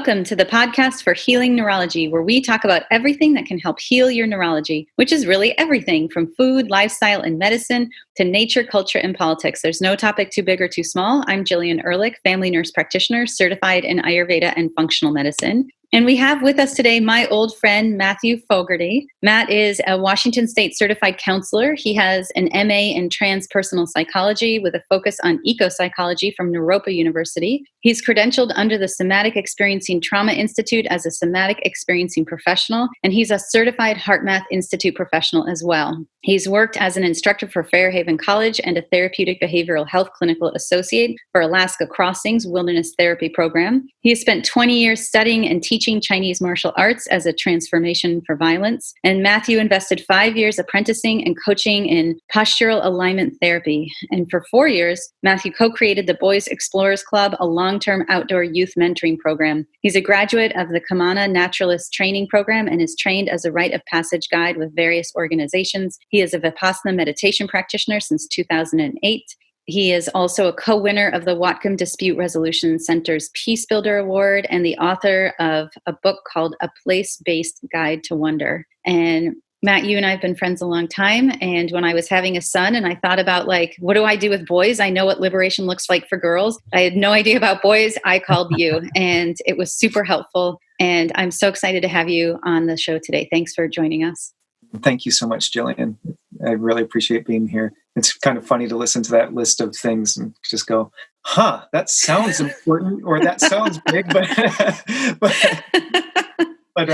Welcome to the podcast for Healing Neurology, where we talk about everything that can help heal your neurology, which is really everything from food, lifestyle, and medicine to nature, culture, and politics. There's no topic too big or too small. I'm Jillian Ehrlich, family nurse practitioner, certified in Ayurveda and functional medicine. And we have with us today my old friend, Matthew Fogarty. Matt is a Washington State certified counselor. He has an MA in transpersonal psychology with a focus on eco-psychology from Naropa University. He's credentialed under the Somatic Experiencing Trauma Institute as a somatic experiencing professional, and he's a certified HeartMath Institute professional as well. He's worked as an instructor for Fairhaven College and a therapeutic behavioral health clinical associate for Alaska Crossings Wilderness Therapy Program. He has spent 20 years studying and teaching Chinese martial arts as a transformation for violence. And Matthew invested 5 years apprenticing and coaching in postural alignment therapy. And for 4 years, Matthew co-created the Boys Explorers Club, a long-term outdoor youth mentoring program. He's a graduate of the Kamana Naturalist Training Program and is trained as a Rite of Passage guide with various organizations. He is a Vipassana meditation practitioner since 2008. He is also a co-winner of the Whatcom Dispute Resolution Center's Peace Builder Award and the author of a book called A Place-Based Guide to Wonder. And Matt, you and I have been friends a long time. And when I was having a son and I thought about what do I do with boys? I know what liberation looks like for girls. I had no idea about boys. I called you and it was super helpful. And I'm so excited to have you on the show today. Thanks for joining us. Thank you so much, Jillian. I really appreciate being here. It's kind of funny to listen to that list of things and just go, that sounds important or that sounds big, but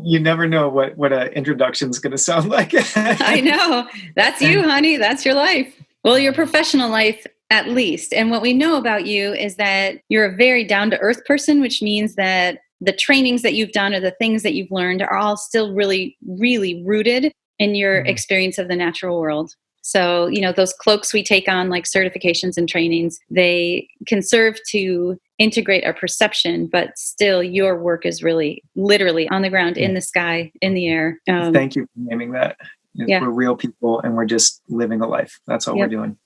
you never know what an introduction is going to sound like. I know. That's you, honey. That's your life. Well, your professional life, at least. And what we know about you is that you're a very down-to-earth person, which means that the trainings that you've done or the things that you've learned are all still really, really rooted in your experience of the natural world. So, those cloaks we take on like certifications and trainings, they can serve to integrate our perception, but still your work is really literally on the ground, in the sky, in the air. Thank you for naming that. Yeah. We're real people and we're just living a life. That's all we're doing.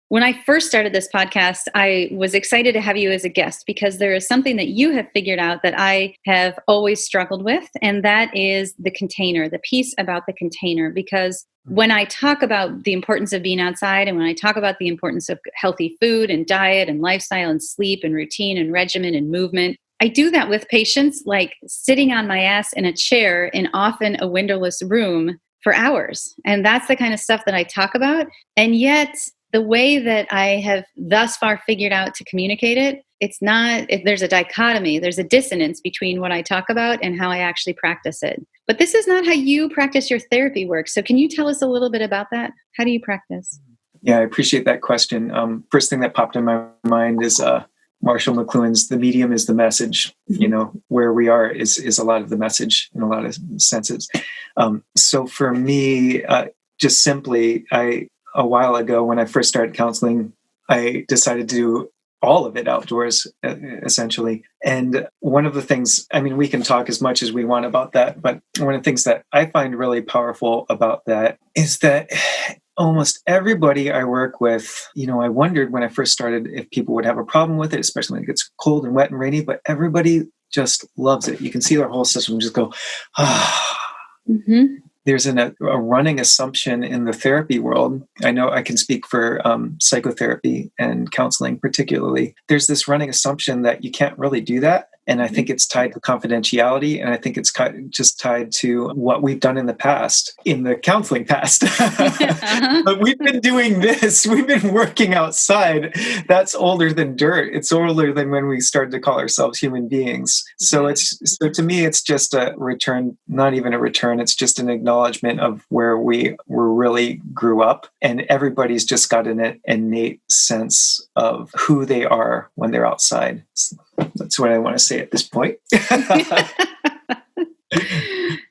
When I first started this podcast, I was excited to have you as a guest because there is something that you have figured out that I have always struggled with, and that is the container, the piece about the container. Because when I talk about the importance of being outside and when I talk about the importance of healthy food and diet and lifestyle and sleep and routine and regimen and movement, I do that with patients like sitting on my ass in a chair in often a windowless room for hours. And that's the kind of stuff that I talk about. And yet, the way that I have thus far figured out to communicate it, it's not, if there's a dichotomy, there's a dissonance between what I talk about and how I actually practice it. But this is not how you practice your therapy work. So can you tell us a little bit about that? How do you practice? Yeah, I appreciate that question. First thing that popped in my mind is Marshall McLuhan's "The medium is the message." Where we are is a lot of the message in a lot of senses. So for me, just simply, a while ago, when I first started counseling, I decided to do all of it outdoors, essentially. And one of the things, we can talk as much as we want about that, but one of the things that I find really powerful about that is that almost everybody I work with, I wondered when I first started if people would have a problem with it, especially when it gets cold and wet and rainy, but everybody just loves it. You can see their whole system just go, There's a running assumption in the therapy world. I know I can speak for psychotherapy and counseling particularly. There's this running assumption that you can't really do that. And I think it's tied to confidentiality. And I think it's just tied to what we've done in the past, in the counseling past. But we've been doing this. We've been working outside. That's older than dirt. It's older than when we started to call ourselves human beings. So to me, it's just a return, not even a return. It's just an acknowledgement of where we really grew up. And everybody's just got an innate sense of who they are when they're outside. That's what I want to say at this point.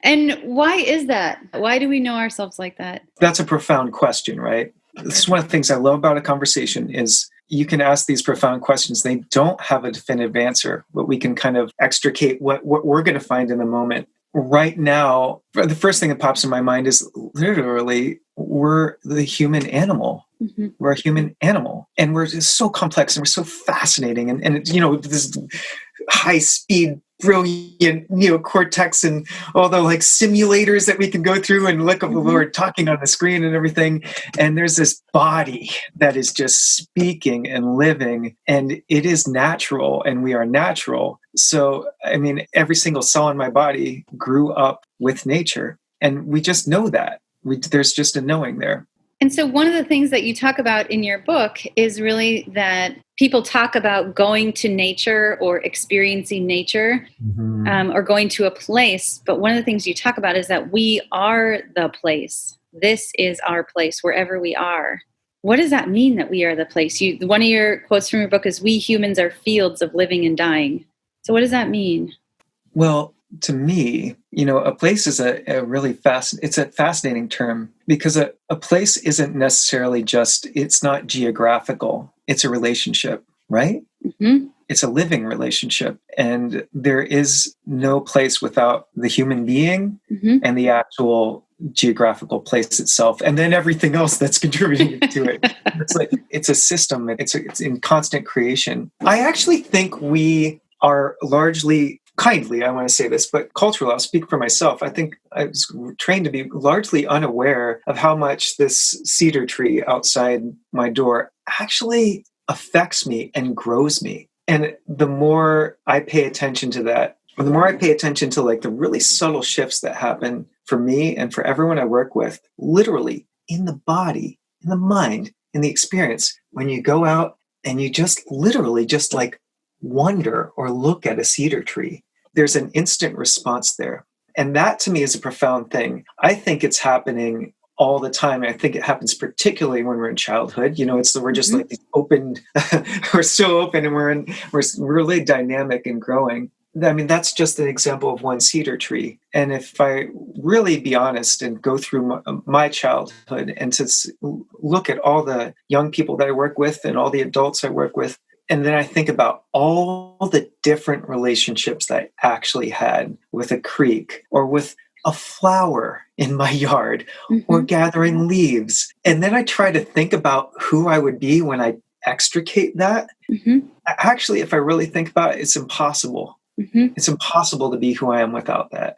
And why is that? Why do we know ourselves like that? That's a profound question, right? This is one of the things I love about a conversation is you can ask these profound questions. They don't have a definitive answer, but we can kind of extricate what we're going to find in the moment. Right now, the first thing that pops in my mind is literally we're the human animal. Mm-hmm. We're a human animal, and we're just so complex and we're so fascinating. And this high speed brilliant neocortex and all the like simulators that we can go through and look at the Lord talking on the screen and everything. And there's this body that is just speaking and living, and it is natural, and we are natural. So, I mean, every single cell in my body grew up with nature, and we just know that. There's just a knowing there. And so one of the things that you talk about in your book is really that people talk about going to nature or experiencing nature, or going to a place. But one of the things you talk about is that we are the place. This is our place, wherever we are. What does that mean, that we are the place? One of your quotes from your book is, "We humans are fields of living and dying." So what does that mean? Well, to me, a place is a really it's a fascinating term, because a place isn't necessarily it's not geographical. It's a relationship, right? Mm-hmm. It's a living relationship. And there is no place without the human being and the actual geographical place itself, and then everything else that's contributing to it. It's a system. It's in constant creation. I actually think we are largely, kindly, I want to say this, but culturally, I'll speak for myself. I think I was trained to be largely unaware of how much this cedar tree outside my door actually affects me and grows me. And the more I pay attention to that, or the more I pay attention to like the really subtle shifts that happen for me and for everyone I work with, literally in the body, in the mind, in the experience, when you go out and you just literally just like wonder or look at a cedar tree, there's an instant response there. And that to me is a profound thing. I think it's happening all the time. I think it happens particularly when we're in childhood. We're just like these opened, we're so open, and we're really dynamic and growing. I mean, that's just an example of one cedar tree. And if I really be honest and go through my childhood and to look at all the young people that I work with and all the adults I work with, and then I think about all the different relationships that I actually had with a creek, or with a flower in my yard, or gathering leaves. And then I try to think about who I would be when I extricate that. Actually, if I really think about it, it's impossible. It's impossible to be who I am without that.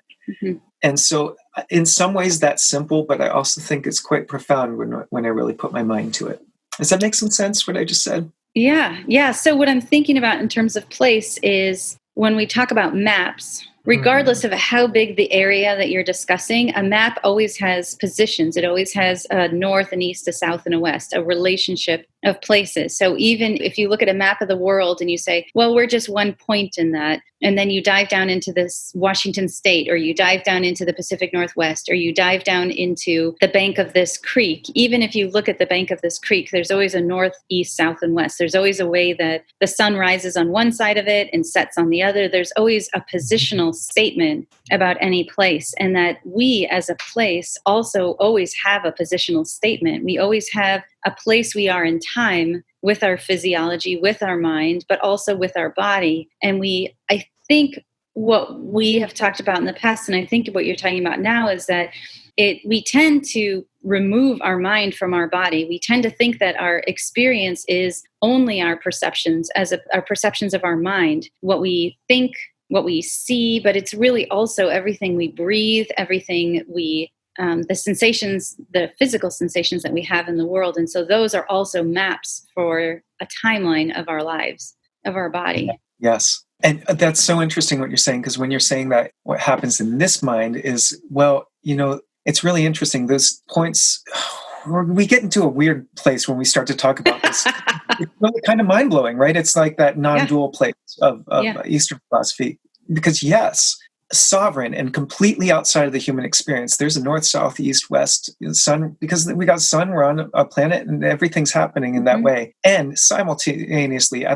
And so in some ways that's simple, but I also think it's quite profound when I really put my mind to it. Does that make some sense, what I just said? Yeah. So what I'm thinking about in terms of place is, when we talk about maps, regardless of how big the area that you're discussing, a map always has positions. It always has a north and east, a south and a west, a relationship of places. So even if you look at a map of the world and you say, well, we're just one point in that, and then you dive down into this Washington state, or you dive down into the Pacific Northwest, or you dive down into the bank of this creek, even if you look at the bank of this creek, there's always a north, east, south, and west. There's always a way that the sun rises on one side of it and sets on the other. There's always a positional statement about any place, and that we as a place also always have a positional statement. We always have a place we are in time, with our physiology, with our mind, but also with our body. And I think what we have talked about in the past, and I think what you're talking about now, is that we tend to remove our mind from our body. We tend to think that our experience is only our perceptions, our perceptions of our mind, what we think, what we see, but it's really also everything we breathe, everything the sensations, the physical sensations that we have in the world. And so those are also maps for a timeline of our lives, of our body. Yes. And that's so interesting what you're saying, because when you're saying that what happens in this mind is, well, it's really interesting. Those points, we get into a weird place when we start to talk about this. It's really kind of mind-blowing, right? It's like that non-dual place of Eastern philosophy. Because yes, sovereign and completely outside of the human experience. There's a north, south, east, west, sun, because we got sun, we're on a planet, and everything's happening in that way. And simultaneously,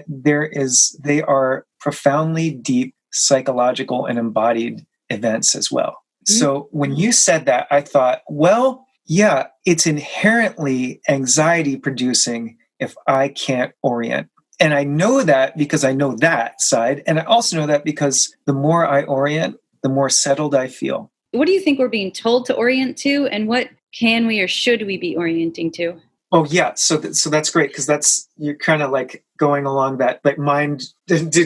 they are profoundly deep psychological and embodied events as well. So when you said that, I thought, well, yeah, it's inherently anxiety producing if I can't orient. And I know that because I know that side. And I also know that because the more I orient, the more settled I feel. What do you think we're being told to orient to? And what can we or should we be orienting to? Oh, yeah. So that's great, because you're kind of like going along that like mind,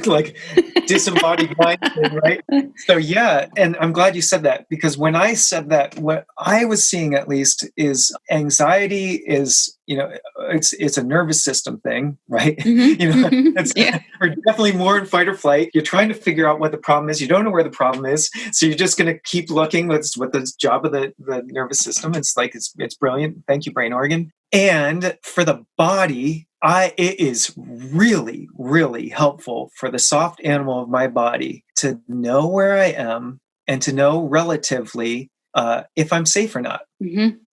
like disembodied mind thing, right? So yeah, and I'm glad you said that, because when I said that, what I was seeing at least is anxiety is, it's a nervous system thing, right? It's Yeah. we're definitely more in fight or flight. You're trying to figure out what the problem is. You don't know where the problem is, so you're just going to keep looking. That's what the job of the nervous system. It's like it's brilliant. Thank you, brain organ. And for the body, it is really, really helpful for the soft animal of my body to know where I am and to know relatively if I'm safe or not.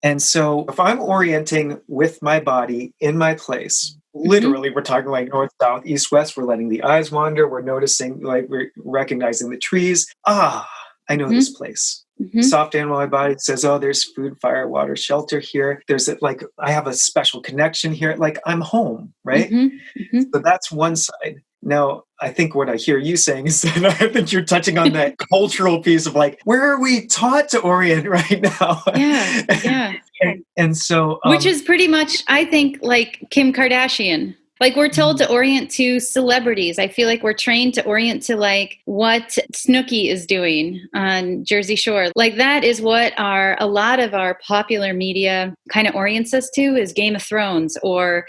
And so if I'm orienting with my body in my place, literally we're talking like north, south, east, west, we're letting the eyes wander, we're noticing, like we're recognizing the trees. I know this place. Soft animal in my body says, oh, there's food, fire, water, shelter here. There's like, I have a special connection here. Like I'm home, right? So that's one side. Now, I think what I hear you saying is that I think you're touching on that cultural piece of like, where are we taught to orient right now? Yeah. And so, which is pretty much, I think, like Kim Kardashian. Like we're told to orient to celebrities. I feel like we're trained to orient to like what Snooki is doing on Jersey Shore. Like that is what a lot of our popular media kind of orients us to, is Game of Thrones or,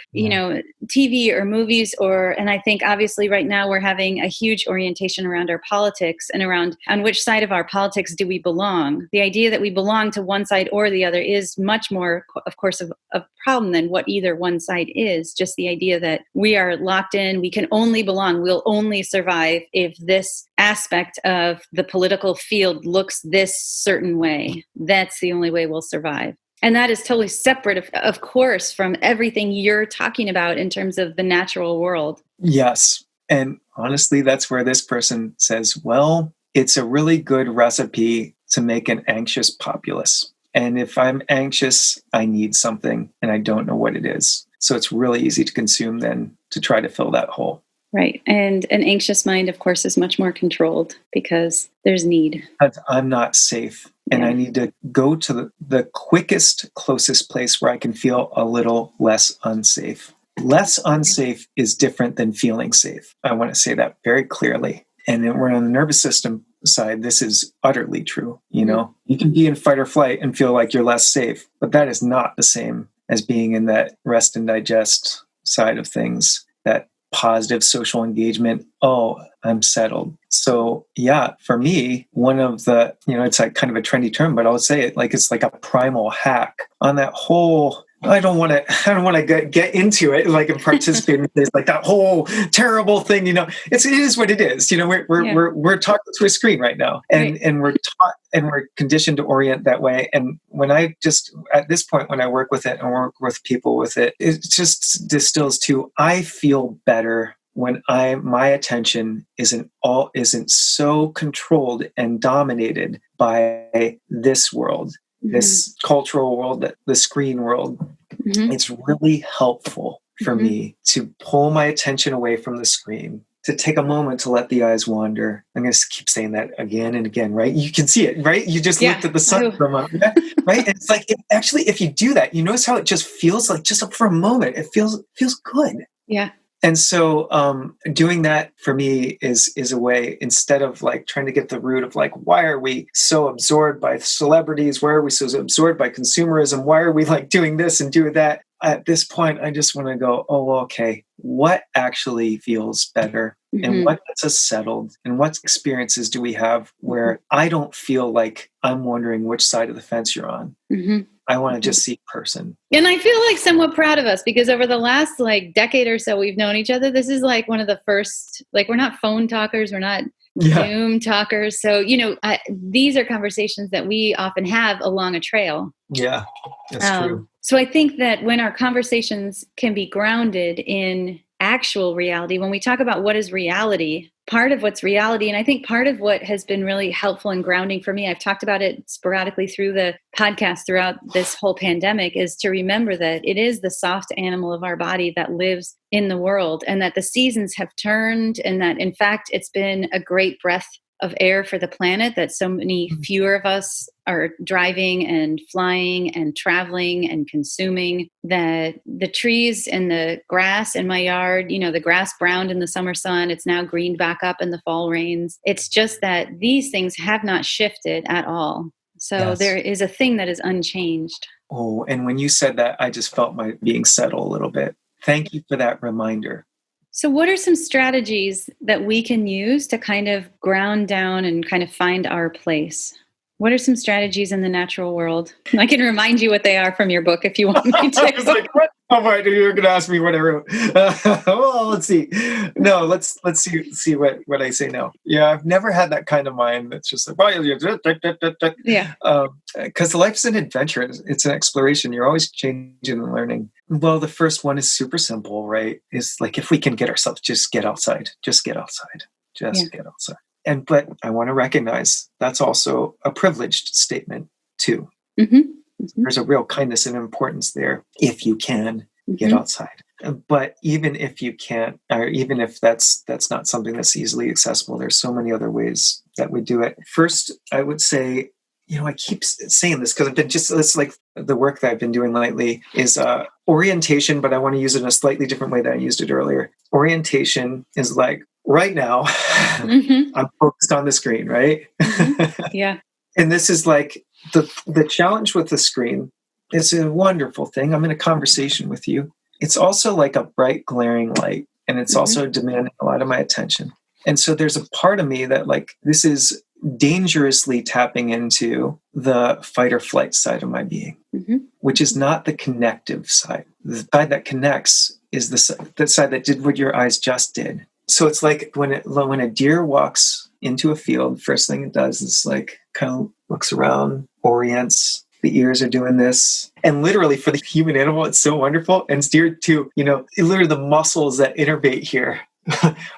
TV or movies, and I think obviously right now we're having a huge orientation around our politics and around on which side of our politics do we belong. The idea that we belong to one side or the other is much more, of course, of a problem than what either one side is. Just the idea that we are locked in, we can only belong, we'll only survive if this aspect of the political field looks this certain way. That's the only way we'll survive. And that is totally separate, of course, from everything you're talking about in terms of the natural world. Yes. And honestly, that's where this person says, well, it's a really good recipe to make an anxious populace. And if I'm anxious, I need something and I don't know what it is. So it's really easy to consume then to try to fill that hole. Right. And an anxious mind, of course, is much more controlled because there's need. I'm not safe. And I need to go to the quickest, closest place where I can feel a little less unsafe. Less unsafe is different than feeling safe. I want to say that very clearly. And then we're on the nervous system side. This is utterly true. You can be in fight or flight and feel like you're less safe, but that is not the same as being in that rest and digest side of things, that positive social engagement. Oh, I'm settled. So yeah, for me, one of the, it's like kind of a trendy term, but I'll say it like, it's like a primal hack on that whole, I don't want to get into it, like and participate in this, like that whole terrible thing. It is what it is. We're talking to a screen right now, and we're taught and we're conditioned to orient that way. And when I just at this point, when I work with it and work with people with it, it just distills to I feel better when my attention isn't so controlled and dominated by this world. This cultural world, the screen world. It's really helpful for me to pull my attention away from the screen, to take a moment to let the eyes wander. I'm going to keep saying that again and again, right? You can see it, right? You just looked at the sun for a moment, right? And it's like, if you do that, you notice how it just feels like just for a moment, it feels good. Yeah. And so doing that for me is a way, instead of like trying to get the root of like, why are we so absorbed by celebrities? Why are we so absorbed by consumerism? Why are we like doing this and doing that? At this point, I just want to go, oh, okay, what actually feels better? And what gets us settled? And what experiences do we have where I don't feel like I'm wondering which side of the fence you're on? I want to just see person. And I feel like somewhat proud of us because over the last like decade or so we've known each other. This is like one of the first, like we're not phone talkers, we're not Zoom talkers. So, these are conversations that we often have along a trail. Yeah, that's true. So I think that when our conversations can be grounded in actual reality, when we talk about what is reality, part of what's reality, and I think part of what has been really helpful and grounding for me, I've talked about it sporadically through the podcast throughout this whole pandemic, is to remember that it is the soft animal of our body that lives in the world, and that the seasons have turned, and that in fact it's been a great breath of air for the planet, that so many fewer of us are driving and flying and traveling and consuming, that the trees and the grass in my yard, the grass browned in the summer sun, it's now greened back up in the fall rains. It's just that these things have not shifted at all. So Yes. there is a thing that is unchanged. Oh, and when you said that, I just felt my being settled a little bit. Thank you for that reminder. So what are some strategies that we can use to kind of ground down and kind of find our place? What are some strategies in the natural world? I can remind you what they are from your book if you want me to. I was like, what? Oh, right, you're going to ask me what I wrote. Well, let's see. No, let's see what I say now. Yeah, I've never had that kind of mind that's just like, well, Yeah. Because life's an adventure. It's an exploration. You're always changing and learning. Well, the first one is super simple, right? Is like, if we can get ourselves, just get outside. Just get outside. Just get outside. But I want to recognize that's also a privileged statement too. Mm-hmm. Mm-hmm. There's a real kindness and importance there if you can get outside. But even if you can't, or even if that's not something that's easily accessible, there's so many other ways that we do it. First, I would say, I keep saying this because it's like the work that I've been doing lately is orientation, but I want to use it in a slightly different way than I used it earlier. Orientation is like, right now, I'm focused on the screen, right? Yeah. And this is like the challenge with the screen. It's a wonderful thing. I'm in a conversation with you. It's also like a bright, glaring light, and it's also demanding a lot of my attention. And so there's a part of me that this is dangerously tapping into the fight or flight side of my being, which is not the connective side. The side that connects is the side that did what your eyes just did. So it's like when a deer walks into a field, first thing it does is kind of looks around, orients. The ears are doing this. And literally for the human animal, it's so wonderful. And deer too, literally the muscles that innervate here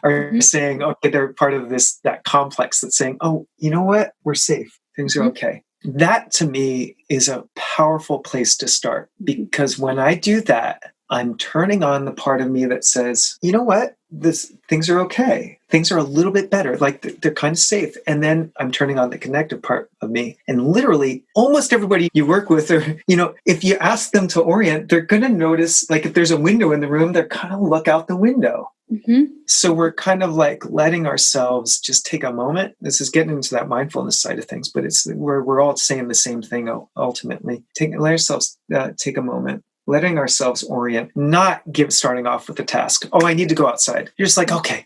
are saying, okay, they're part of that complex that's saying, oh, you know what? We're safe. Things are okay. That to me is a powerful place to start, because when I do that, I'm turning on the part of me that says, you know what? Things are okay. Things are a little bit better. They're kind of safe. And then I'm turning on the connective part of me. And literally almost everybody you work with, if you ask them to orient, they're going to notice, if there's a window in the room, they're kind of look out the window. So we're kind of letting ourselves just take a moment. This is getting into that mindfulness side of things, but we're all saying the same thing ultimately. Let ourselves take a moment. Letting ourselves orient, not starting off with the task. Oh, I need to go outside. You're just like, okay.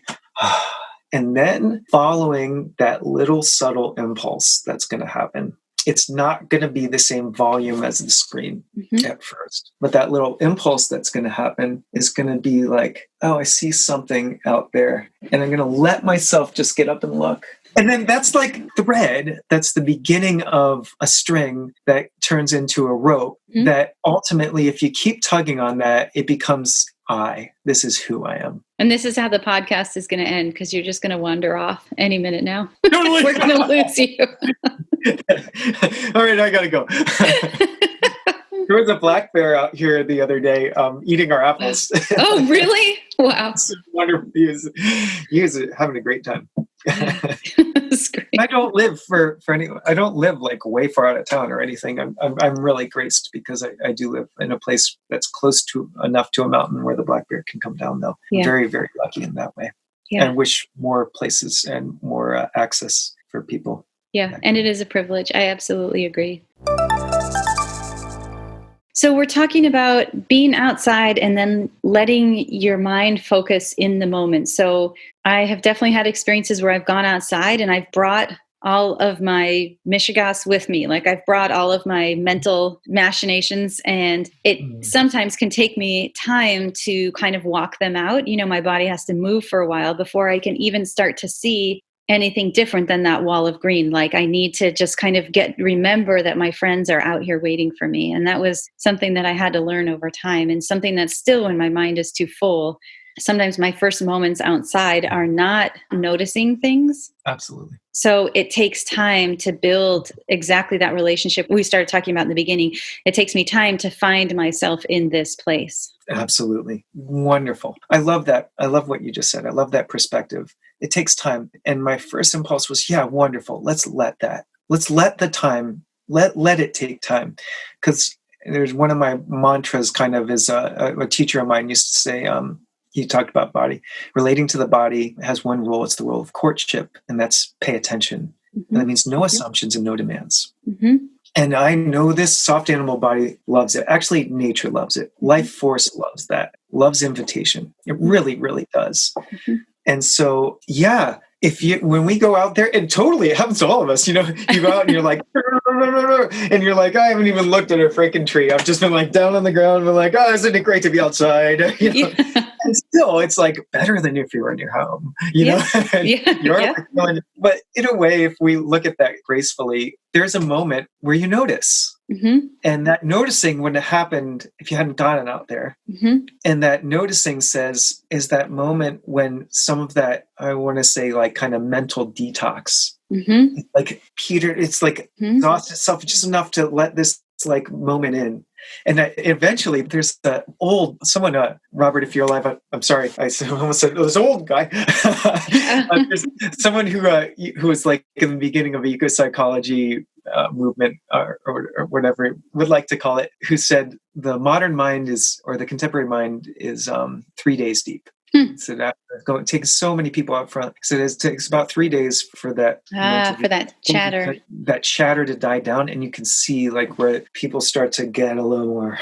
And then following that little subtle impulse that's going to happen. It's not going to be the same volume as the screen at first. But that little impulse that's going to happen is going to be like, oh, I see something out there. And I'm going to let myself just get up and look. And then that's like thread. That's the beginning of a string that turns into a rope that ultimately, if you keep tugging on that, it becomes I. This is who I am. And this is how the podcast is going to end, because you're just going to wander off any minute now. Totally. We're going to lose you. All right, I got to go. There was a black bear out here the other day eating our apples. Oh, really? Wow. So wonderful. He was having a great time. That's great. I don't live I don't live way far out of town or anything. I'm really graced because I do live in a place that's close to enough to a mountain where the black bear can come down, though. Yeah. Very, very lucky in that way. Yeah. And wish more places and more access for people. Yeah. And it is a privilege. I absolutely agree. So we're talking about being outside and then letting your mind focus in the moment. So I have definitely had experiences where I've gone outside and I've brought all of my mishigas with me. I've brought all of my mental machinations, and it sometimes can take me time to kind of walk them out. My body has to move for a while before I can even start to see anything different than that wall of green. I need to just kind of remember that my friends are out here waiting for me. And that was something that I had to learn over time, and something that's still, when my mind is too full, sometimes my first moments outside are not noticing things. Absolutely. So it takes time to build exactly that relationship we started talking about in the beginning. It takes me time to find myself in this place. Absolutely. Wonderful. I love that. I love what you just said. I love that perspective. It takes time. And my first impulse was, yeah, wonderful. Let's let the time, let it take time. Because there's one of my mantras kind of is a teacher of mine used to say, he talked about body. Relating to the body has one rule. It's the rule of courtship, and that's pay attention. And that means no assumptions and no demands. And I know this soft animal body loves it. Actually, nature loves it. Life force loves that, loves invitation. It really, really does. And so, yeah, when we go out there, and totally it happens to all of us, you go out and you're like, and you're like, I haven't even looked at a freaking tree. I've just been like down on the ground and like, oh, isn't it great to be outside? And still, it's like better than if you were in your home, know? But in a way, if we look at that gracefully, there's a moment where you notice. And that noticing wouldn't have happened if you hadn't gotten out there. And that noticing is that moment when some of that, I want to say, like kind of mental detox, like Peter, it's like exhaust itself just enough to let this like moment in. And eventually there's someone, Robert, if you're alive, I'm sorry, I almost said this old guy. There's someone who was like in the beginning of eco-psychology movement or whatever would like to call it, who said the modern mind or the contemporary mind is 3 days deep. So that it takes so many people up front. So it takes about 3 days for that chatter to die down, and you can see like where people start to get a little more,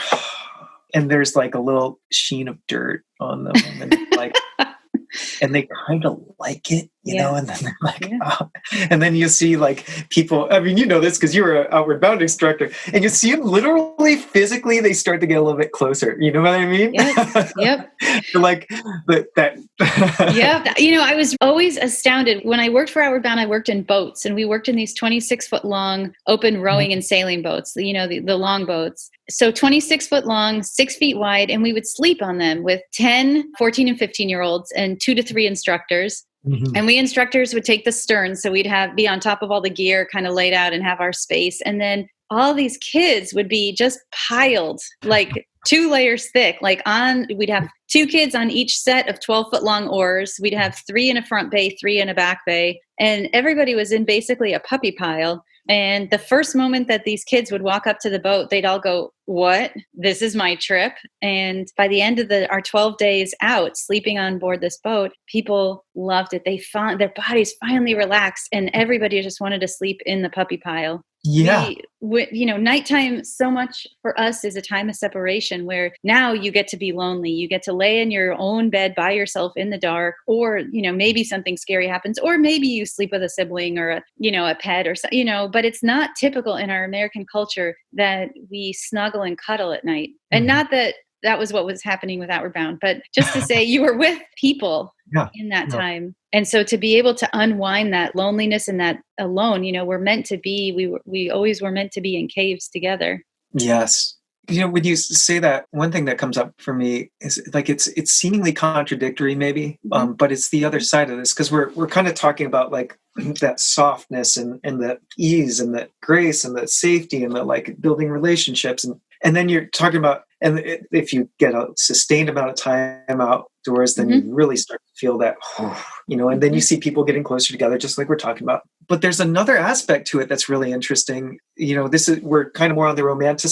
and there's like a little sheen of dirt on them, and like, and they kind of like it, you know, and then they're like, oh. And then you see like people, I mean, you know this because you were an outward bound instructor, and you see them literally physically, they start to get a little bit closer. You know what I mean? Yep. Like that. I was always astounded. When I worked for Outward Bound, I worked in boats, and we worked in these 26-foot long open rowing and sailing boats, the long boats. So 26 foot long, 6 feet wide, and we would sleep on them with 10, 14, and 15-year-olds and 2 to 3 instructors. And we instructors would take the stern. So we'd be on top of all the gear kind of laid out and have our space. And then all these kids would be just piled like 2 layers thick. We'd have 2 kids on each set of 12-foot long oars. We'd have 3 in a front bay, 3 in a back bay. And everybody was in basically a puppy pile. And the first moment that these kids would walk up to the boat, they'd all go, "What? This is my trip." And by the end of our 12 days out, sleeping on board this boat, people loved it. They found their bodies finally relaxed, and everybody just wanted to sleep in the puppy pile. Nighttime so much for us is a time of separation where now you get to be lonely. You get to lay in your own bed by yourself in the dark, or, maybe something scary happens, or maybe you sleep with a sibling or a pet or but it's not typical in our American culture that we snuggle and cuddle at night. And not that was what was happening with Outward Bound, but just to say you were with people in that time. And so to be able to unwind that loneliness and that alone, we're meant to be, we always were meant to be in caves together. Yes. When you say that, one thing that comes up for me is like, it's seemingly contradictory maybe, but it's the other side of this, because we're kind of talking about like that softness and that ease and that grace and that safety and the like building relationships. And then you're talking about, and if you get a sustained amount of time outdoors, then you really start to feel that, and then you see people getting closer together, just like we're talking about. But there's another aspect to it that's really interesting. We're kind of more on the romantic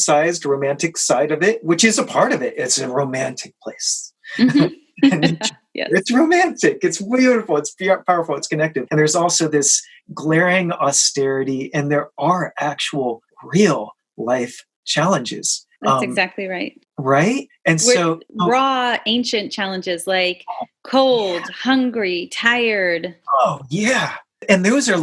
side of it, which is a part of it. It's a romantic place. It's romantic. It's beautiful. It's powerful. It's connected. And there's also this glaring austerity, and there are actual real life challenges. That's exactly right. Right? And so raw, ancient challenges like cold, hungry, tired. Oh, yeah. And those are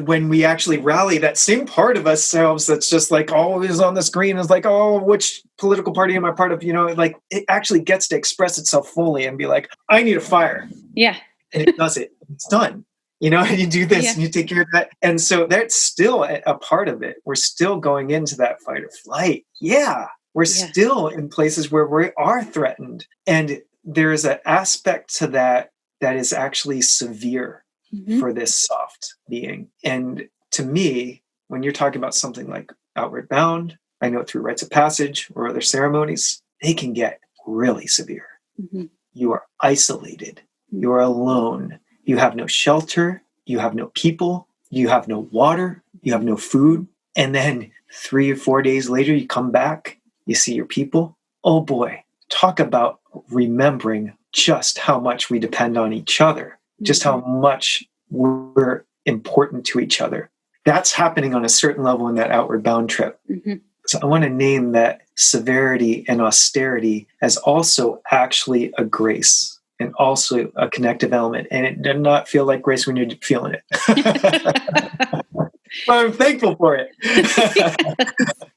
when we actually rally that same part of ourselves that's just like always on the screen is like, oh, which political party am I part of? Like it actually gets to express itself fully and be like, I need a fire. Yeah. And it does it. It's done. And you do this and you take care of that. And so that's still a part of it. We're still going into that fight or flight. Yeah. We're still in places where we are threatened. And there is an aspect to that is actually severe for this soft being. And to me, when you're talking about something like Outward Bound, I know through Rites of Passage or other ceremonies, they can get really severe. You are isolated. You are alone. You have no shelter. You have no people. You have no water. You have no food. And then 3 or 4 days later, you come back, you see your people. Oh boy, talk about remembering just how much we depend on each other, just how much we're important to each other. That's happening on a certain level in that outward bound trip. So I want to name that severity and austerity as also actually a grace and also a connective element. And it does not feel like grace when you're feeling it. But I'm thankful for it.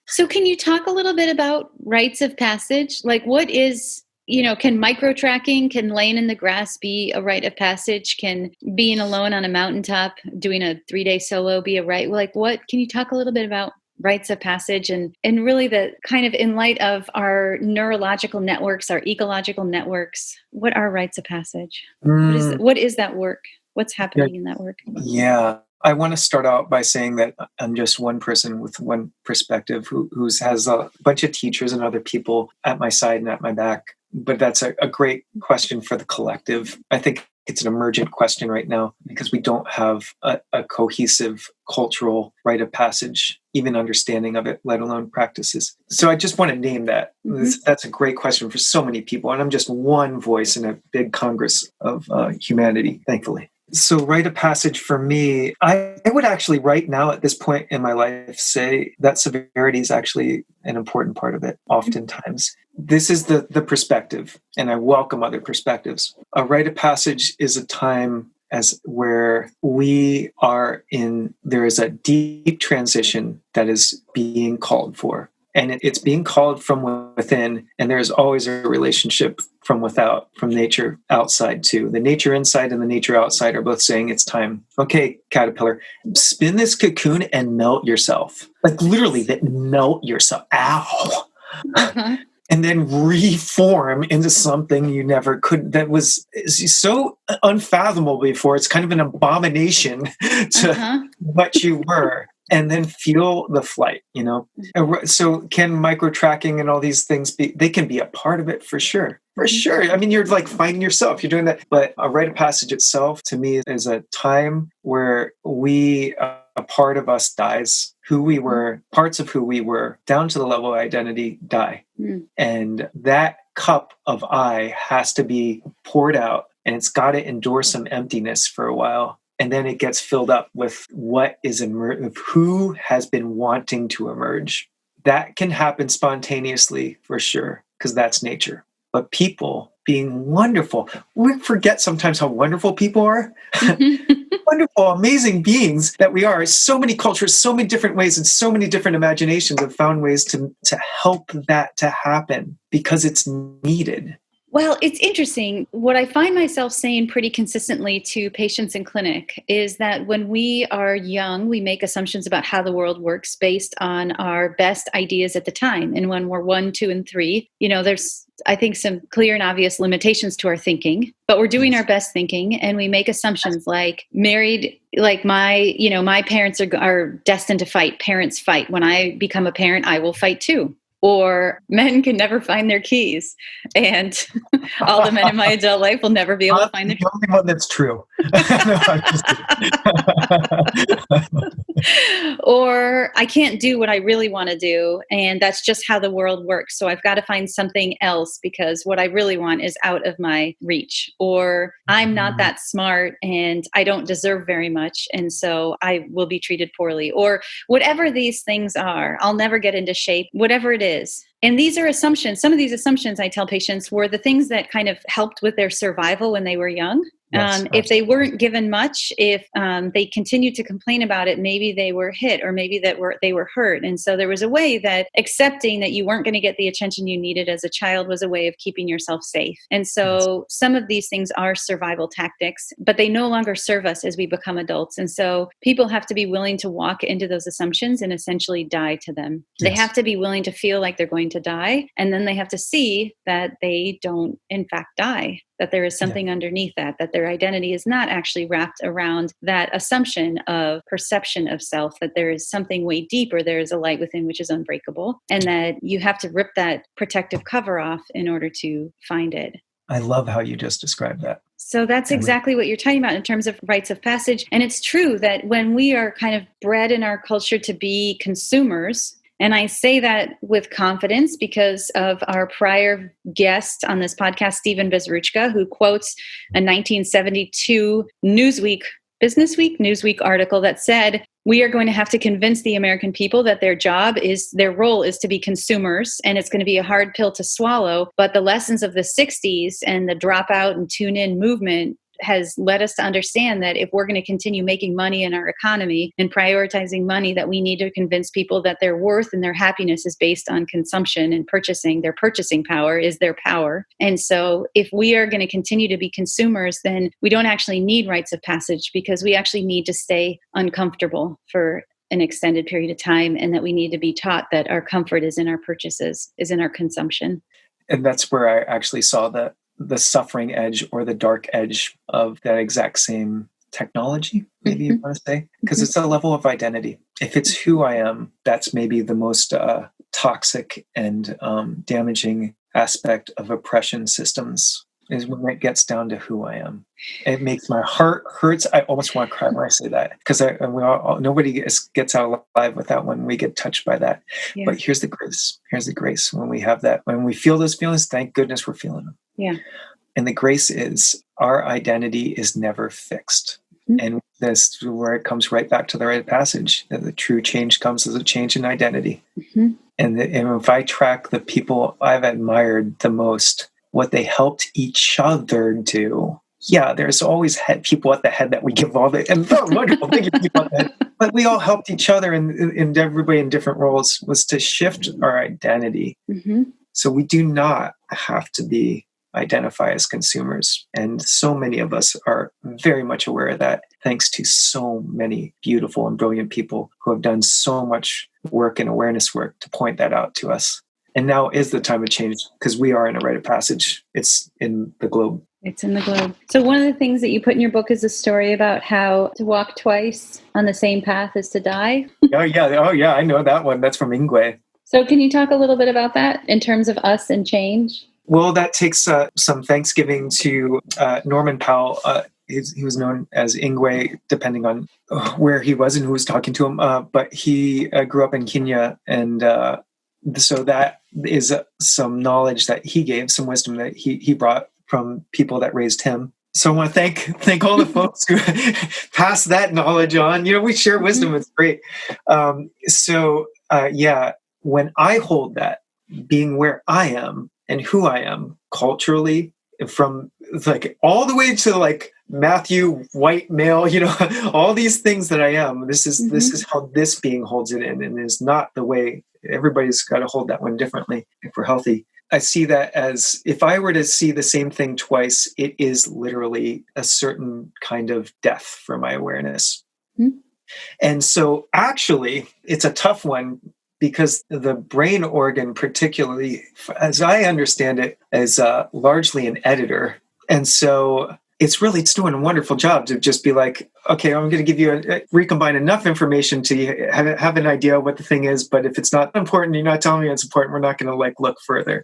So can you talk a little bit about rites of passage? Like what is, can micro-tracking, can laying in the grass be a rite of passage? Can being alone on a mountaintop, doing a 3-day solo be a rite? Like what, can you talk a little bit about rites of passage and really the kind of in light of our neurological networks, our ecological networks, what are rites of passage? What is that work? What's happening in that work? Yeah. I want to start out by saying that I'm just one person with one perspective who has a bunch of teachers and other people at my side and at my back. But that's a great question for the collective. I think it's an emergent question right now because we don't have a cohesive cultural rite of passage, even understanding of it, let alone practices. So I just want to name that. That's a great question for so many people. And I'm just one voice in a big congress of humanity, thankfully. So rite of passage for me, I would actually right now at this point in my life say that severity is actually an important part of it oftentimes. This is the perspective, and I welcome other perspectives. A rite of passage is a time as where there is a deep transition that is being called for. And it's being called from within, and there's always a relationship from without, from nature outside too. The nature inside and the nature outside are both saying it's time. Okay, caterpillar, spin this cocoon and melt yourself. Like literally, that melt yourself. Ow. And then reform into something you never could, that was so unfathomable before. It's kind of an abomination to what you were. And then feel the flight, So can micro-tracking and all these things they can be a part of it for sure. For sure. I mean, you're like finding yourself, you're doing that. But a rite of passage itself, to me, is a time where a part of us dies. Who we were, parts of who we were, down to the level of identity, die. And that cup of I has to be poured out, and it's got to endure some emptiness for a while. And then it gets filled up with what is who has been wanting to emerge. That can happen spontaneously for sure, because that's nature. But people being wonderful, we forget sometimes how wonderful people are. Wonderful, amazing beings that we are. So many cultures, so many different ways, and so many different imaginations have found ways to help that to happen because it's needed. Well, it's interesting. What I find myself saying pretty consistently to patients in clinic is that when we are young, we make assumptions about how the world works based on our best ideas at the time. And when we're 1, 2, and 3, there's, I think, some clear and obvious limitations to our thinking, but we're doing our best thinking, and we make assumptions like married, like my parents are destined to fight. Parents fight. When I become a parent, I will fight too. Or men can never find their keys, and all the men in my adult life will never be able to find their keys. The only one that's true. Or I can't do what I really want to do, and that's just how the world works. So I've got to find something else because what I really want is out of my reach. Or I'm not that smart and I don't deserve very much, and so I will be treated poorly. Or whatever these things are, I'll never get into shape, whatever it is. And these are assumptions. Some of these assumptions, I tell patients, were the things that kind of helped with their survival when they were young. Yes, if they weren't given much, if they continued to complain about it, maybe they were hit, or maybe they were hurt. And so there was a way that accepting that you weren't going to get the attention you needed as a child was a way of keeping yourself safe. And so some of these things are survival tactics, but they no longer serve us as we become adults. And so people have to be willing to walk into those assumptions and essentially die to them. Yes. They have to be willing to feel like they're going to die. And then they have to see that they don't, in fact, die. That there is something underneath that their identity is not actually wrapped around that assumption of perception of self, that there is something way deeper, there is a light within which is unbreakable, and that you have to rip that protective cover off in order to find it. I love how you just described that. So that's exactly what you're talking about in terms of rites of passage. And it's true that when we are kind of bred in our culture to be consumers, and I say that with confidence because of our prior guest on this podcast, Stephen Bezruchka, who quotes a 1972 Newsweek article that said, we are going to have to convince the American people that their role is to be consumers, and it's going to be a hard pill to swallow. But the lessons of the 60s and the dropout and tune in movement has led us to understand that if we're going to continue making money in our economy and prioritizing money, that we need to convince people that their worth and their happiness is based on consumption and purchasing. Their purchasing power is their power. And so if we are going to continue to be consumers, then we don't actually need rites of passage, because we actually need to stay uncomfortable for an extended period of time, and that we need to be taught that our comfort is in our purchases, is in our consumption. And that's where I actually saw the suffering edge or the dark edge of that exact same technology, maybe you want to say, because it's a level of identity. If it's who I am, that's maybe the most toxic and damaging aspect of oppression systems, is when it gets down to who I am. It makes my heart hurts. I almost want to cry when I say that, because nobody gets out alive with that when we get touched by that. Yeah. But here's the grace. Here's the grace. When we have that, when we feel those feelings, thank goodness we're feeling them. Yeah. And the grace is our identity is never fixed. And this is where it comes right back to the rite of passage, that the true change comes as a change in identity. And if I track the people I've admired the most, what they helped each other do. Yeah, there's always people at the head that we give all the, and they're wonderful things people at the head, but we all helped each other, and everybody in different roles was to shift our identity. So we do not have to identify as consumers. And so many of us are very much aware of that, thanks to so many beautiful and brilliant people who have done so much work and awareness work to point that out to us. And now is the time of change, because we are in a rite of passage. It's in the globe. It's in the globe. So one of the things that you put in your book is a story about how to walk twice on the same path as to die. Oh, yeah. I know that one. That's from Ingwe. So can you talk a little bit about that in terms of us and change? Well, that takes some thanksgiving to Norman Powell. He was known as Ingwe, depending on where he was and who was talking to him. But he grew up in Kenya, and so that is some knowledge that he gave, some wisdom that he brought from people that raised him. So I want to thank all the folks who passed that knowledge on. We share wisdom. It's great. When I hold that, being where I am and who I am culturally, from like all the way to like Matthew, white male, all these things that I am, this is how this being holds it in, and is not the way. Everybody's got to hold that one differently if we're healthy. I see that as, if I were to see the same thing twice, it is literally a certain kind of death for my awareness. And so actually, it's a tough one, because the brain organ, particularly, as I understand it, is largely an editor. And so it's doing a wonderful job to just be like, okay, I'm going to give you recombine enough information to have an idea what the thing is. But if it's not important, you're not telling me it's important, we're not going to look further.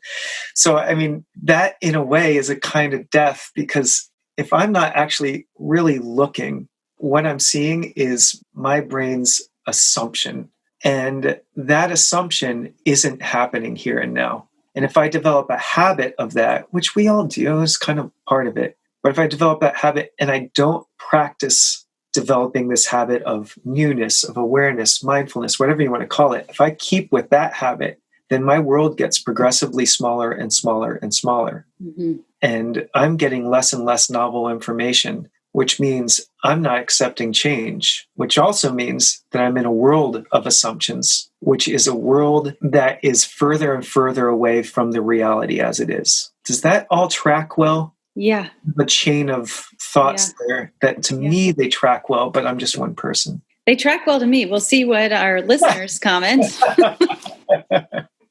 So, I mean, that in a way is a kind of death, because if I'm not actually really looking, what I'm seeing is my brain's assumption. And that assumption isn't happening here and now. And if I develop a habit of that, which we all do, is kind of part of it. But if I develop that habit and I don't practice developing this habit of newness, of awareness, mindfulness, whatever you want to call it, if I keep with that habit, then my world gets progressively smaller and smaller and smaller. And I'm getting less and less novel information, which means I'm not accepting change, which also means that I'm in a world of assumptions, which is a world that is further and further away from the reality as it is. Does that all track well? Yeah. The chain of thoughts there that to me, they track well, but I'm just one person. They track well to me. We'll see what our listeners comment.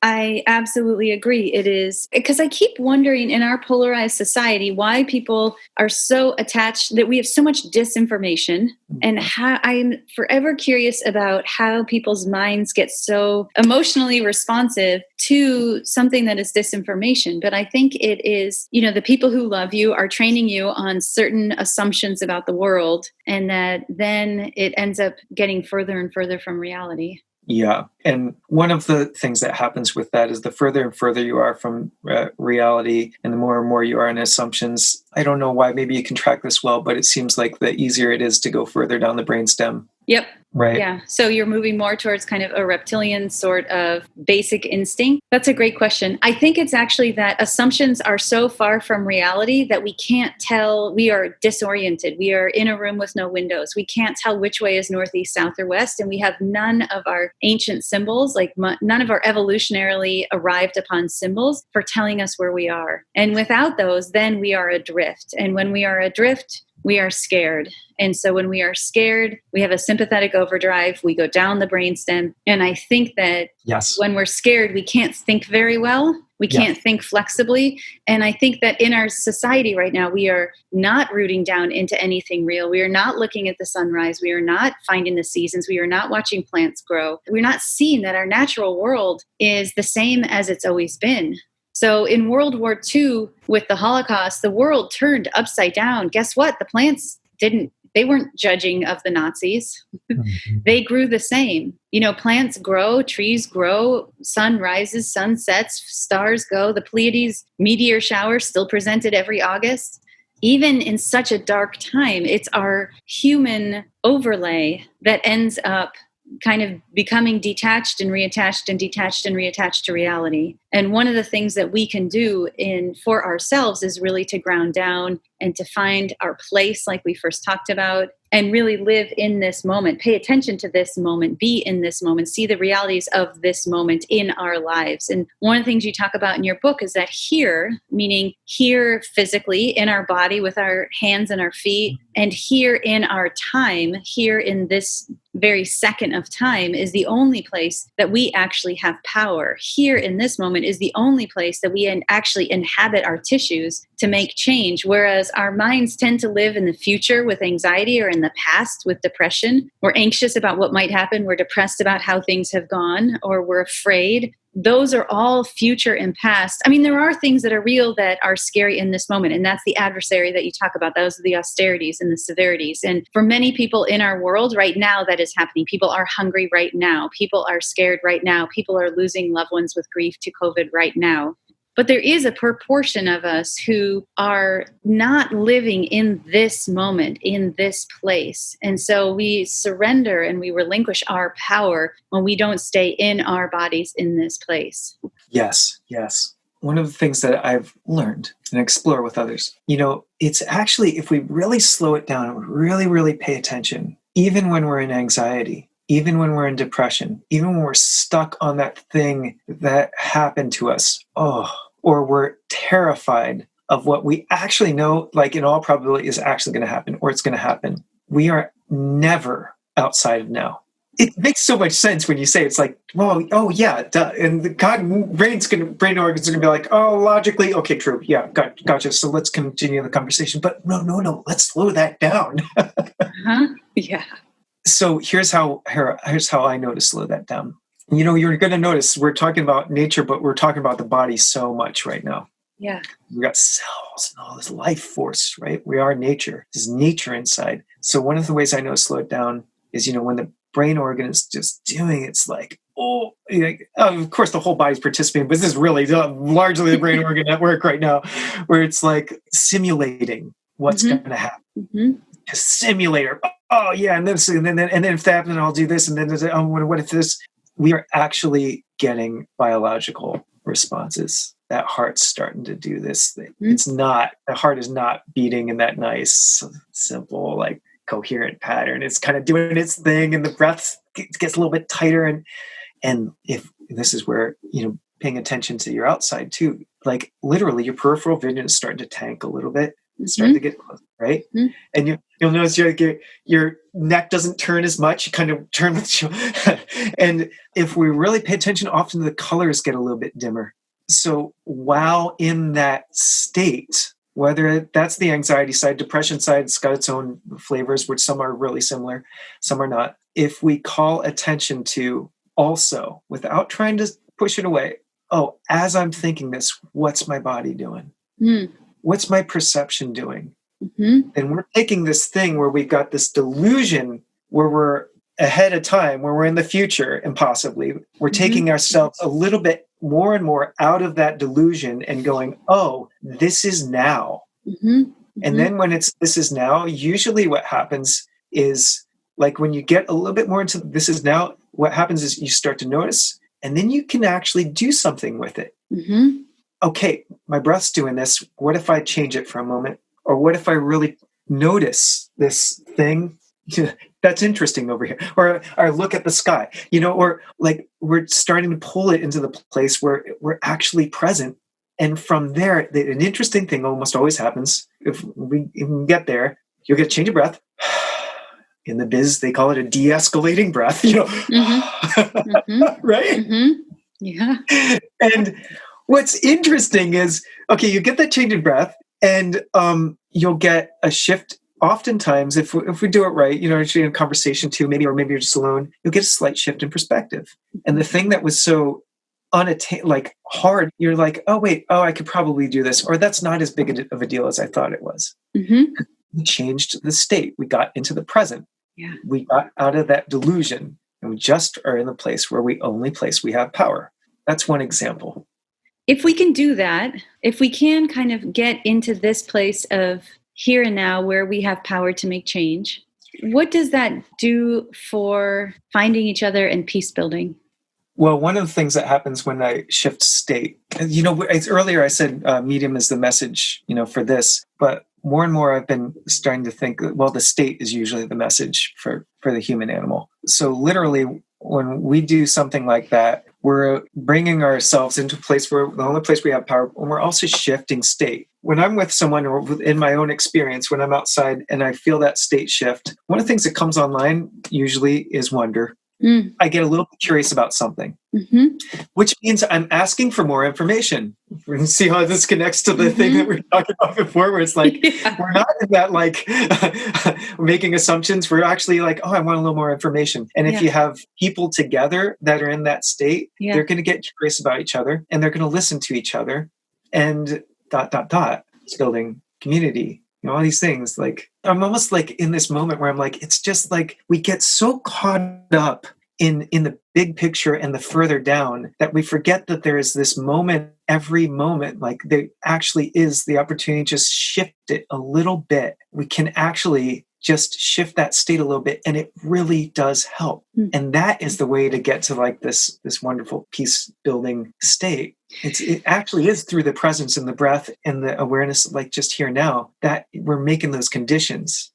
I absolutely agree. It is because I keep wondering in our polarized society why people are so attached, that we have so much disinformation, and how I'm forever curious about how people's minds get so emotionally responsive to something that is disinformation. But I think it is, the people who love you are training you on certain assumptions about the world, and that then it ends up getting further and further from reality. Yeah. And one of the things that happens with that is the further and further you are from reality and the more and more you are in assumptions. I don't know why, maybe you can track this well, but it seems like the easier it is to go further down the brainstem. Yep. Right. Yeah. So you're moving more towards kind of a reptilian sort of basic instinct. That's a great question. I think it's actually that assumptions are so far from reality that we can't tell. We are disoriented. We are in a room with no windows. We can't tell which way is northeast, south, or west. And we have none of our ancient symbols, like none of our evolutionarily arrived upon symbols for telling us where we are. And without those, then we are adrift. And when we are adrift, we are scared. And so when we are scared, we have a sympathetic overdrive. We go down the brainstem. And I think that when we're scared, we can't think very well. We can't think flexibly. And I think that in our society right now, we are not rooting down into anything real. We are not looking at the sunrise. We are not finding the seasons. We are not watching plants grow. We're not seeing that our natural world is the same as it's always been. So in World War II, with the Holocaust, the world turned upside down. Guess what? The plants they weren't judging of the Nazis. They grew the same. Plants grow, trees grow, sun rises, sun sets, stars go. The Pleiades meteor shower still presented every August. Even in such a dark time, it's our human overlay that ends up kind of becoming detached and reattached and detached and reattached to reality. And one of the things that we can do for ourselves is really to ground down and to find our place, like we first talked about, and really live in this moment, pay attention to this moment, be in this moment, see the realities of this moment in our lives. And one of the things you talk about in your book is that here, meaning here physically in our body with our hands and our feet, and here in our time, here in this very second of time, is the only place that we actually have power. Here in this moment is the only place that we actually inhabit our tissues to make change. Whereas our minds tend to live in the future with anxiety, or in the past with depression. We're anxious about what might happen. We're depressed about how things have gone, or we're afraid. Those are all future and past. I mean, there are things that are real that are scary in this moment. And that's the adversary that you talk about. Those are the austerities and the severities. And for many people in our world right now, that is happening. People are hungry right now. People are scared right now. People are losing loved ones with grief to COVID right now. But there is a proportion of us who are not living in this moment, in this place. And so we surrender and we relinquish our power when we don't stay in our bodies in this place. Yes. One of the things that I've learned and explore with others, it's actually, if we really slow it down and really, really pay attention, even when we're in anxiety, even when we're in depression, even when we're stuck on that thing that happened to us, or we're terrified of what we actually know, like in all probability, is actually going to happen, or it's going to happen. We are never outside of now. It makes so much sense when you say it's like, well, yeah, duh. And the brain organs are going to be like, oh, logically, okay, true, yeah, gotcha. So let's continue the conversation. But no, let's slow that down. Yeah. So here's how I know to slow that down. You're going to notice we're talking about nature, but we're talking about the body so much right now. Yeah. We've got cells and all this life force, right? We are nature. There's nature inside. So one of the ways I know to slow it down is, when the brain organ is just doing, it's like, of course the whole body's participating, but this is really largely the brain organ at work right now, where it's like simulating what's going to happen. A simulator. Oh yeah, and then if that happens, I'll do this, and then what if this? We are actually getting biological responses. That heart's starting to do this thing. The heart is not beating in that nice, simple, like coherent pattern. It's kind of doing its thing, and the breath gets a little bit tighter. And if this is where, paying attention to your outside too, like literally your peripheral vision is starting to tank a little bit. starting to get close, right? Mhm. And you'll notice your neck doesn't turn as much. You kind of turn with and if we really pay attention, often the colors get a little bit dimmer. So while in that state, whether that's the anxiety side, depression side, it's got its own flavors, which some are really similar, some are not. If we call attention to also, without trying to push it away, oh, as I'm thinking this, what's my body doing? Mm. What's my perception doing? Mhm. And we're taking this thing where we've got this delusion where we're ahead of time, where we're in the future, and possibly we're taking ourselves a little bit more and more out of that delusion and going, oh, this is now. Mhm. And then when it's this is now, usually what happens is, like, when you get a little bit more into this is now, what happens is you start to notice, and then you can actually do something with it. Mhm. Okay, my breath's doing this. What if I change it for a moment? Or what if I really notice this thing that's interesting over here? Or look at the sky, or like we're starting to pull it into the place where we're actually present. And from there, an interesting thing almost always happens. If we get there, you'll get a change of breath. In the biz, they call it a de-escalating breath, right? Yeah. And what's interesting is, okay, you get that change in breath, and you'll get a shift. Oftentimes, if we do it right, actually in a conversation too, maybe you're just alone, you'll get a slight shift in perspective. And the thing that was so like hard, you're like, oh wait, I could probably do this, or that's not as big of a deal as I thought it was. We changed the state. We got into the present. Yeah. We got out of that delusion, and we just are in the place where we have power. That's one example. If we can do that, if we can kind of get into this place of here and now where we have power to make change, what does that do for finding each other and peace building? Well, one of the things that happens when I shift state, earlier I said medium is the message, for this, but more and more I've been starting to think, well, the state is usually the message for the human animal. So literally, when we do something like that, we're bringing ourselves into a place where the only place we have power, and we're also shifting state. When I'm with someone, or in my own experience, when I'm outside and I feel that state shift, one of the things that comes online usually is wonder. I get a little curious about something, which means I'm asking for more information. We're going to see how this connects to the thing that we were talking about before, where it's like, we're not in that, like, making assumptions. We're actually like, oh, I want a little more information. And if you have people together that are in that state, they're going to get curious about each other, and they're going to listen to each other, and ... It's building community. All these things. Like, I'm almost like in this moment where I'm like, it's just like we get so caught up in the big picture and the further down that we forget that there is this moment, every moment, like there actually is the opportunity to just shift it a little bit. We can actually just shift that state a little bit, and it really does help. And that is the way to get to like this wonderful peace building state. It actually is through the presence and the breath and the awareness, like just here now, that we're making those conditions.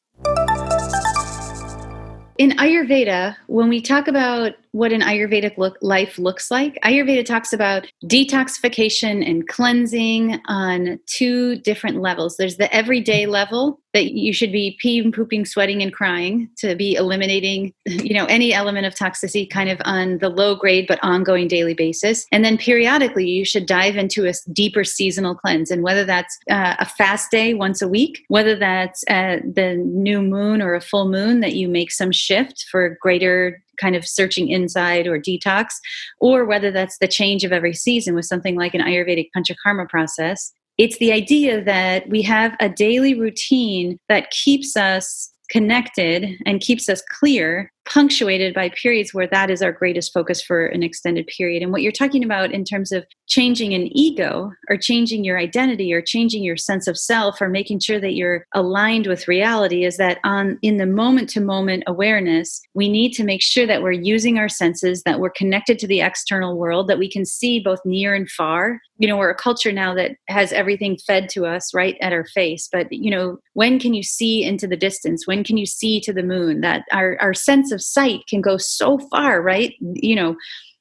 In Ayurveda, when we talk about what an Ayurvedic life looks like, Ayurveda talks about detoxification and cleansing on two different levels. There's the everyday level that you should be peeing, pooping, sweating, and crying to be eliminating, any element of toxicity kind of on the low grade but ongoing daily basis. And then periodically you should dive into a deeper seasonal cleanse. And whether that's a fast day once a week, whether that's the new moon or a full moon, that you make some shift for greater kind of searching inside or detox, or whether that's the change of every season with something like an Ayurvedic Panchakarma process. It's the idea that we have a daily routine that keeps us connected and keeps us clear, punctuated by periods where that is our greatest focus for an extended period. And what you're talking about in terms of changing an ego or changing your identity or changing your sense of self or making sure that you're aligned with reality is that in the moment to moment awareness, we need to make sure that we're using our senses, that we're connected to the external world, that we can see both near and far. We're a culture now that has everything fed to us right at our face. But, when can you see into the distance? When can you see to the moon? That our sense of sight can go so far, right?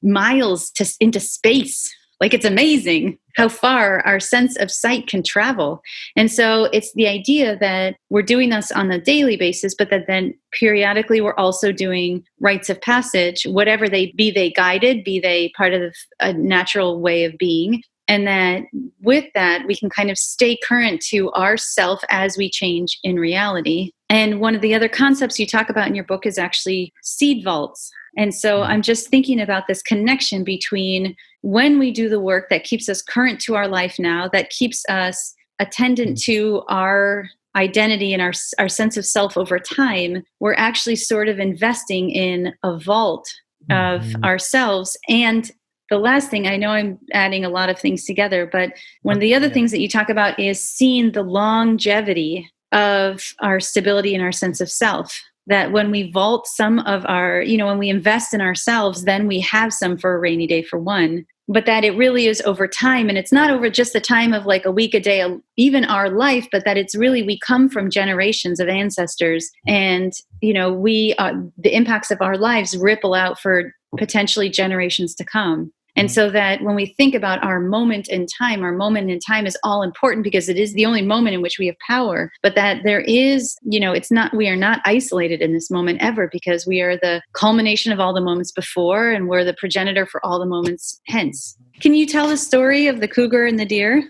Miles into space. Like, it's amazing how far our sense of sight can travel. And so it's the idea that we're doing this on a daily basis, but that then periodically we're also doing rites of passage, whatever they guided, be they part of a natural way of being. And that with that, we can kind of stay current to ourself as we change in reality. And one of the other concepts you talk about in your book is actually seed vaults. And so I'm just thinking about this connection between when we do the work that keeps us current to our life now, that keeps us attendant to our identity and our sense of self over time, we're actually sort of investing in a vault of ourselves. And the last thing, I know I'm adding a lot of things together, but one of the other things that you talk about is seeing the longevity of our stability and our sense of self. That when we vault some of our, when we invest in ourselves, then we have some for a rainy day, for one. But that it really is over time. And it's not over just the time of like a week, a day, even our life, but that it's really, we come from generations of ancestors. And, the impacts of our lives ripple out for potentially generations to come. And so that when we think about our moment in time is all important because it is the only moment in which we have power. But that there is, we are not isolated in this moment ever, because we are the culmination of all the moments before, and we're the progenitor for all the moments hence. Can you tell the story of the cougar and the deer?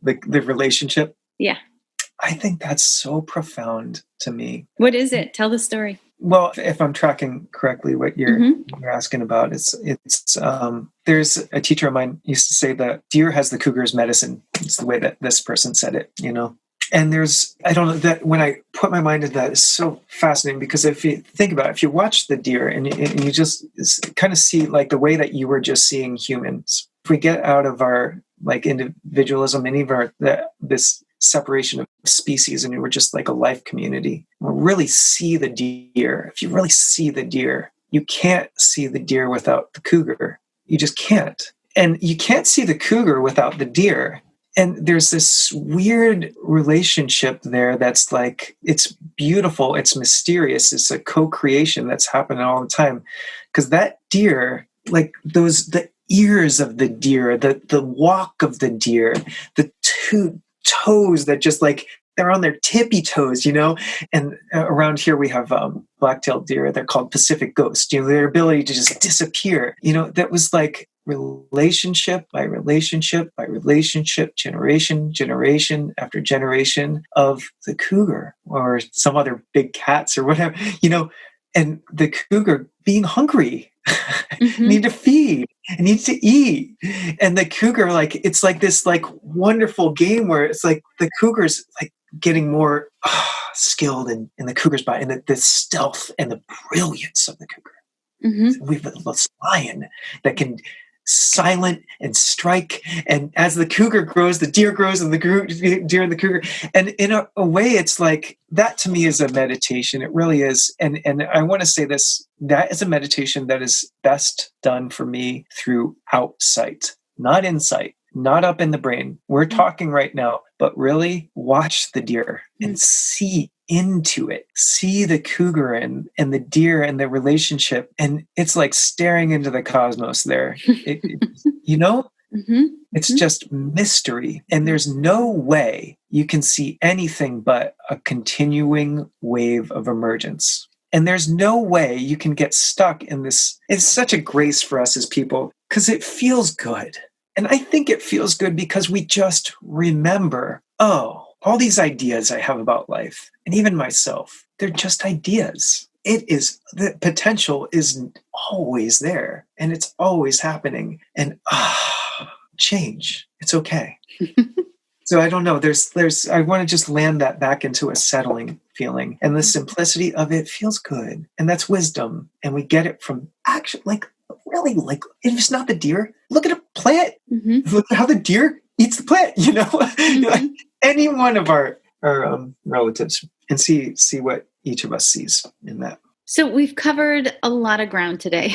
The relationship? Yeah. I think that's so profound to me. What is it? Tell the story. Well, if I'm tracking correctly, what you're asking about, it's there's a teacher of mine used to say that deer has the cougar's medicine. It's the way that this person said it, And I don't know, that when I put my mind into that, it's so fascinating, because if you think about it, if you watch the deer and you just kind of see like the way that you were just seeing humans, if we get out of our like individualism and even this separation of species, and we're just like a life community, we'll really see the deer. If you really see the deer, you can't see the deer without the cougar. You just can't. And you can't see the cougar without the deer. And there's this weird relationship there that's like, it's beautiful, it's mysterious, it's a co-creation that's happening all the time. Because that deer, like the ears of the deer, the walk of the deer, the two toes that just like, they're on their tippy toes, and around here we have black-tailed deer. They're called Pacific ghosts, their ability to just disappear, that was like relationship by relationship by relationship, generation after generation of the cougar or some other big cats or whatever, and the cougar being hungry, need to feed, needs to eat. And the cougar, like, it's like this like wonderful game where it's like the cougar's like getting more skilled in the cougar's body, and the stealth and the brilliance of the cougar. We have this lion that can silent and strike, and as the cougar grows, the deer grows, and the deer and the cougar, and in a way it's like that. To me is a meditation. It really is. And I want to say this, that is a meditation that is best done for me through outsight, not insight, not up in the brain. We're talking right now, but really watch the deer and see into it, see the cougar and the deer and the relationship. And it's like staring into the cosmos there. It's just mystery. And there's no way you can see anything but a continuing wave of emergence. And there's no way you can get stuck in this. It's such a grace for us as people because it feels good. And I think it feels good because we just remember, all these ideas I have about life, and even myself, they're just ideas. The potential is always there, and it's always happening. And change, it's okay. So I don't know, I want to just land that back into a settling feeling. And the simplicity of it feels good. And that's wisdom. And we get it from action, really, if it's not the deer, look at a plant. Look at how the deer eats the plant, any one of our relatives, and see what each of us sees in that. So we've covered a lot of ground today.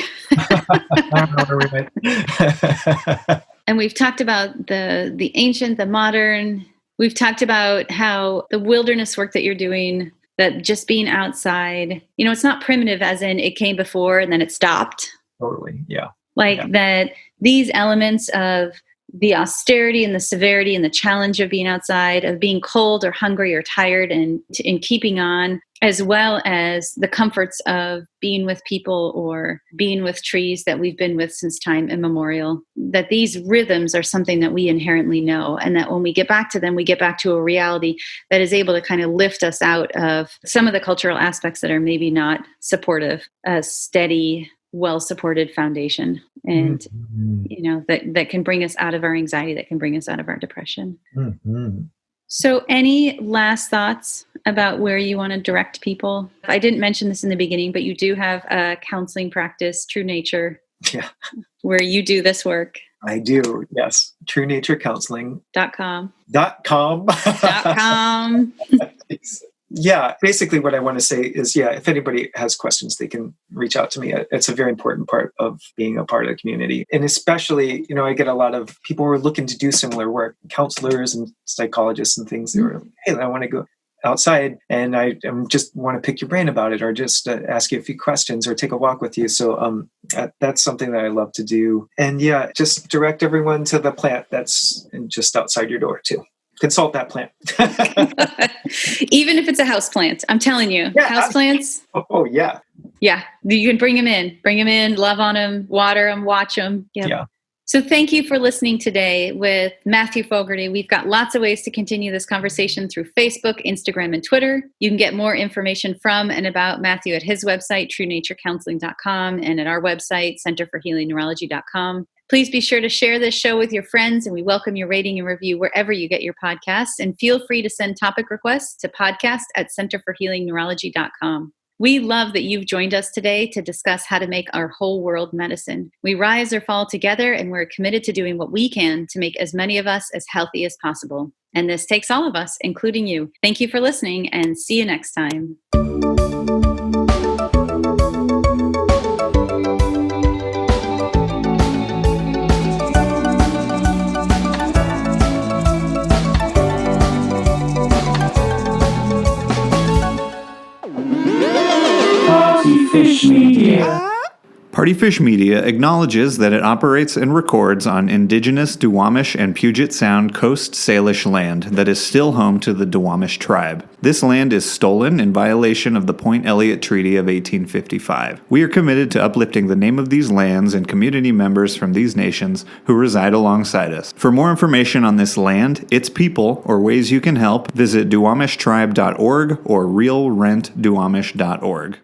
And we've talked about the ancient, the modern. We've talked about how the wilderness work that you're doing, that just being outside, it's not primitive as in it came before and then it stopped. Totally. Yeah. Like that these elements of the austerity and the severity and the challenge of being outside, of being cold or hungry or tired and in keeping on, as well as the comforts of being with people or being with trees that we've been with since time immemorial, that these rhythms are something that we inherently know. And that when we get back to them, we get back to a reality that is able to kind of lift us out of some of the cultural aspects that are maybe not supportive, a steady, well-supported foundation. And that can bring us out of our anxiety, that can bring us out of our depression. So any last thoughts about where you want to direct people? I didn't mention this in the beginning, but you do have a counseling practice, True Nature, where you do this work. I do, yes. TrueNatureCounseling.com. .com. Yeah, basically what I want to say is, if anybody has questions, they can reach out to me. It's a very important part of being a part of the community. And especially, I get a lot of people who are looking to do similar work, counselors and psychologists and things. They were like, hey, I want to go outside and I just want to pick your brain about it, or just ask you a few questions or take a walk with you. So that's something that I love to do. And just direct everyone to the plant that's just outside your door too. Consult that plant. Even if it's a house plant, I'm telling you, house plants. Oh, yeah. Yeah. You can bring them in, love on them, water them, watch them. Yeah. So thank you for listening today with Matthew Fogarty. We've got lots of ways to continue this conversation through Facebook, Instagram, and Twitter. You can get more information from and about Matthew at his website, TrueNatureCounseling.com, and at our website, CenterForHealingNeurology.com. Please be sure to share this show with your friends, and we welcome your rating and review wherever you get your podcasts. And feel free to send topic requests to podcast@CenterForHealingNeurology.com. We love that you've joined us today to discuss how to make our whole world medicine. We rise or fall together, and we're committed to doing what we can to make as many of us as healthy as possible. And this takes all of us, including you. Thank you for listening, and see you next time. Fish Media. Partyfish Media acknowledges that it operates and records on indigenous Duwamish and Puget Sound Coast Salish land that is still home to the Duwamish tribe. This land is stolen in violation of the Point Elliott Treaty of 1855. We are committed to uplifting the name of these lands and community members from these nations who reside alongside us. For more information on this land, its people, or ways you can help, visit duwamishtribe.org or realrentduwamish.org.